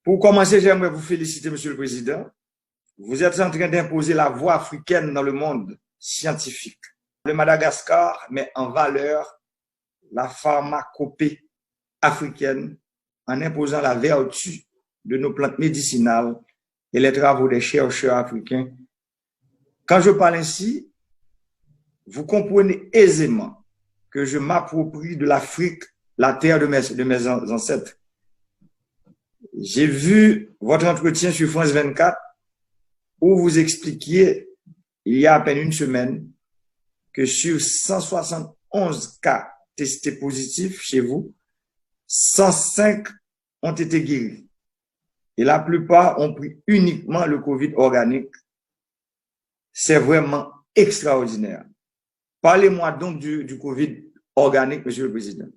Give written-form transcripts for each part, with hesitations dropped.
Pour commencer, j'aimerais vous féliciter, Monsieur le Président. Vous êtes en train d'imposer la voix africaine dans le monde scientifique. Le Madagascar met en valeur la pharmacopée africaine en imposant la vertu de nos plantes médicinales et les travaux des chercheurs africains. Quand je parle ainsi, vous comprenez aisément que je m'approprie de l'Afrique, la terre de mes ancêtres. J'ai vu votre entretien sur France 24 où vous expliquiez, il y a à peine une semaine, que sur 171 cas testés positifs chez vous, 105 ont été guéris. Et la plupart ont pris uniquement le Covid organique. C'est vraiment extraordinaire. Parlez-moi donc du Covid organique, Monsieur le Président.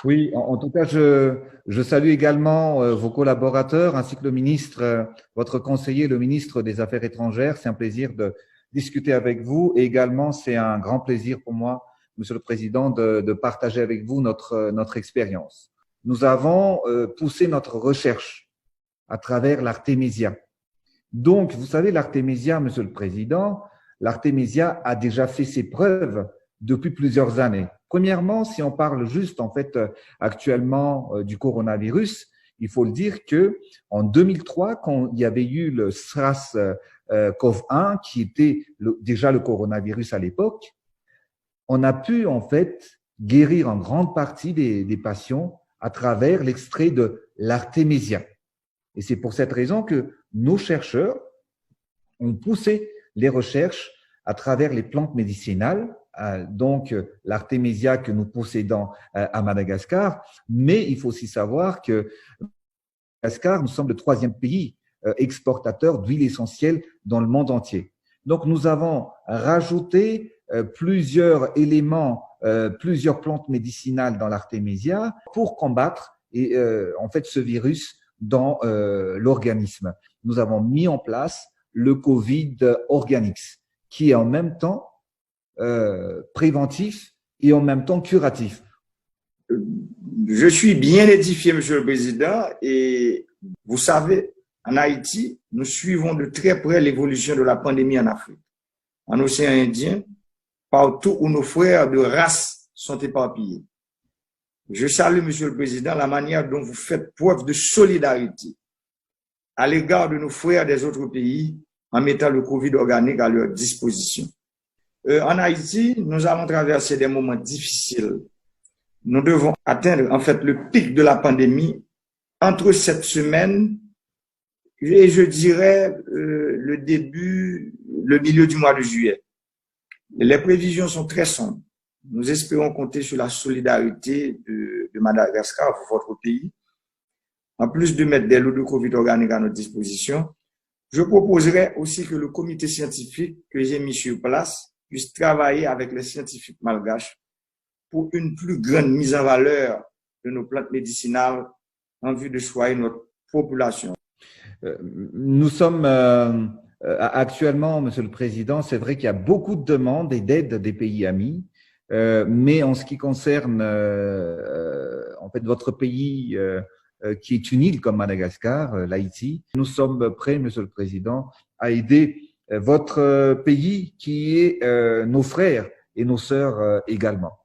Oui, en tout cas, je salue également vos collaborateurs ainsi que le ministre, votre conseiller, le ministre des Affaires étrangères. C'est un plaisir de discuter avec vous et également c'est un grand plaisir pour moi, Monsieur le Président, de partager avec vous notre expérience. Nous avons poussé notre recherche à travers l'Artémisia. Donc, vous savez, l'Artémisia, Monsieur le Président, l'Artémisia a déjà fait ses preuves depuis plusieurs années. Premièrement, si on parle juste en fait actuellement du coronavirus, il faut le dire que en 2003, quand il y avait eu le SARS-CoV-1, qui était déjà le coronavirus à l'époque, on a pu en fait guérir en grande partie des patients à travers l'extrait de l'Artémisia. Et c'est pour cette raison que nos chercheurs ont poussé les recherches à travers les plantes médicinales, donc l'Artémisia que nous possédons à Madagascar, mais il faut aussi savoir que Madagascar, nous sommes le 3e pays exportateur d'huile essentielle dans le monde entier. Donc nous avons rajouté plusieurs éléments, plusieurs plantes médicinales dans l'Artémisia pour combattre en fait ce virus dans l'organisme. Nous avons mis en place le Covid Organics, qui est en même temps préventif et en même temps curatif. Je suis bien édifié, Monsieur le Président, et vous savez, en Haïti, nous suivons de très près l'évolution de la pandémie en Afrique, en océan Indien, partout où nos frères de race sont éparpillés. Je salue, Monsieur le Président, la manière dont vous faites preuve de solidarité à l'égard de nos frères des autres pays en mettant le Covid organique à leur disposition. En Haïti, nous allons traverser des moments difficiles. Nous devons atteindre en fait le pic de la pandémie entre cette semaine et je dirais le milieu du mois de juillet. Les prévisions sont très sombres. Nous espérons compter sur la solidarité de Madagascar, votre pays. En plus de mettre des lots de Covid organique à notre disposition, je proposerai aussi que le comité scientifique que j'ai mis sur place puisse travailler avec les scientifiques malgaches pour une plus grande mise en valeur de nos plantes médicinales en vue de soigner notre population. Nous sommes actuellement, Monsieur le Président, c'est vrai qu'il y a beaucoup de demandes et d'aides des pays amis, mais en ce qui concerne en fait votre pays qui est une île comme Madagascar, l'Haïti, nous sommes prêts, Monsieur le Président, à aider votre pays qui est nos frères et nos sœurs également.